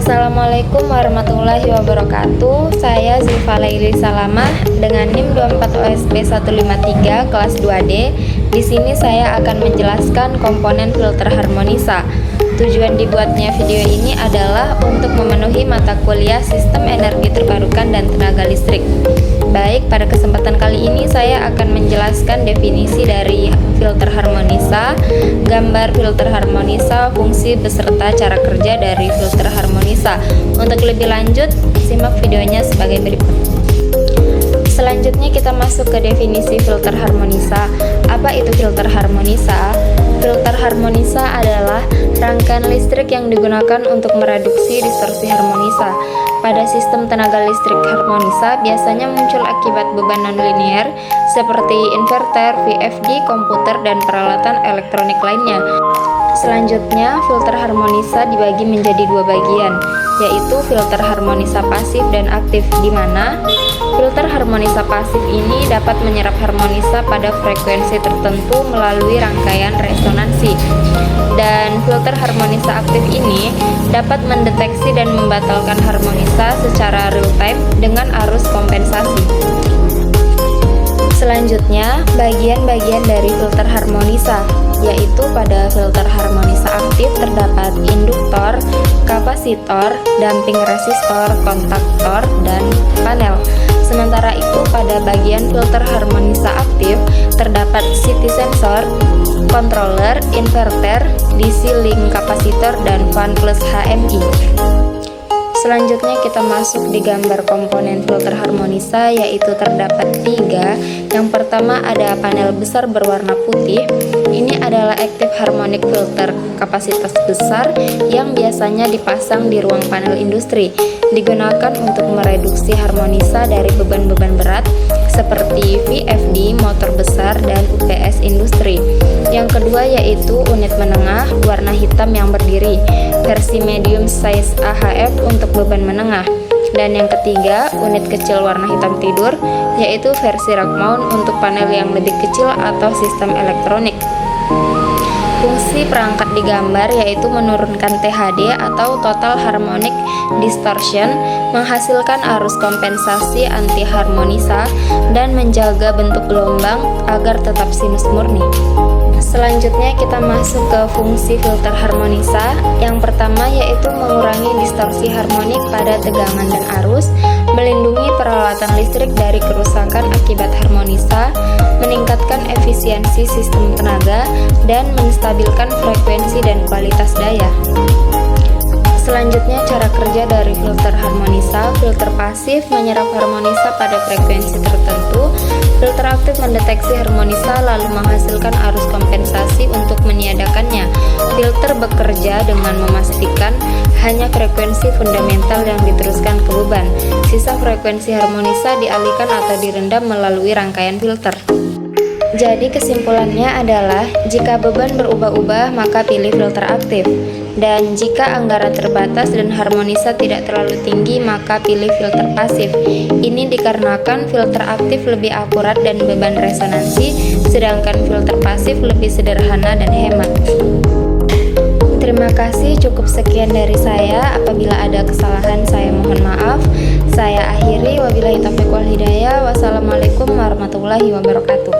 Assalamualaikum warahmatullahi wabarakatuh. Saya Zulfa Laili Salamah dengan NIM 24OSB153 kelas 2D. Di sini saya akan menjelaskan komponen filter harmonisa. Tujuan dibuatnya video ini adalah untuk memenuhi mata kuliah Sistem Energi Terbarukan dan Tenaga Listrik. Baik, pada kesempatan kali ini saya akan menjelaskan definisi dari filter harmonisa, gambar filter harmonisa, fungsi beserta cara kerja dari filter harmonisa. Untuk lebih lanjut, simak videonya sebagai berikut. Selanjutnya kita masuk ke definisi filter harmonisa. Apa itu filter harmonisa? Filter harmonisa adalah rangkaian listrik yang digunakan untuk mereduksi distorsi harmonisa. Pada sistem tenaga listrik harmonisa biasanya muncul akibat beban nonlinier seperti inverter, VFD, komputer, dan peralatan elektronik lainnya. Selanjutnya, filter harmonisa dibagi menjadi dua bagian, yaitu filter harmonisa pasif dan aktif, di mana filter harmonisa pasif ini dapat menyerap harmonisa pada frekuensi tertentu melalui rangkaian resonansi. Dan filter harmonisa aktif ini dapat mendeteksi dan membatalkan harmonisa secara real time dengan arus kompensasi. Selanjutnya, bagian-bagian dari filter harmonisa, yaitu pada filter harmonisa aktif terdapat induktor, kapasitor, damping resistor, kontaktor, dan panel. Sementara itu pada bagian filter harmonisa aktif terdapat CT sensor, controller, inverter, DC link kapasitor, dan fan plus HMI. Selanjutnya kita masuk di gambar komponen filter harmonisa, yaitu terdapat 3. Yang pertama ada panel besar berwarna putih. Ini adalah active harmonic filter kapasitas besar yang biasanya dipasang di ruang panel industri. Digunakan untuk mereduksi harmonisa dari beban-beban berat seperti VFD, motor besar, dan UPS industri. Yang kedua yaitu unit menengah warna hitam yang berdiri, versi medium size AHF untuk beban menengah. Dan yang ketiga, unit kecil warna hitam tidur, yaitu versi rack mount untuk panel yang lebih kecil atau sistem elektronik. Fungsi perangkat digambar yaitu menurunkan THD atau Total Harmonic Distortion, menghasilkan arus kompensasi anti harmonisa, dan menjaga bentuk gelombang agar tetap sinus murni. Selanjutnya kita masuk ke fungsi filter harmonisa. Yang pertama yaitu mengurangi distorsi harmonik pada tegangan dan arus, melindungi peralatan listrik dari kerusakan akibat harmonisa, meningkatkan efisiensi sistem tenaga, dan menstabilkan frekuensi dan kualitas daya. Selanjutnya cara kerja dari filter harmonisa. Filter pasif menyerap harmonisa pada frekuensi tertentu. Filter aktif mendeteksi harmonisa lalu menghasilkan arus kompensasi untuk meniadakannya. Filter bekerja dengan memastikan hanya frekuensi fundamental yang diteruskan ke beban. Sisa frekuensi harmonisa dialihkan atau direndam melalui rangkaian filter. Jadi kesimpulannya adalah jika beban berubah-ubah maka pilih filter aktif, dan jika anggaran terbatas dan harmonisa tidak terlalu tinggi maka pilih filter pasif. Ini dikarenakan filter aktif lebih akurat dan beban resonansi, sedangkan filter pasif lebih sederhana dan hemat. Terima kasih, cukup sekian dari saya. Apabila ada kesalahan saya mohon maaf. Saya akhiri, wabillahi taufiq wal hidayah. Wassalamualaikum warahmatullahi wabarakatuh.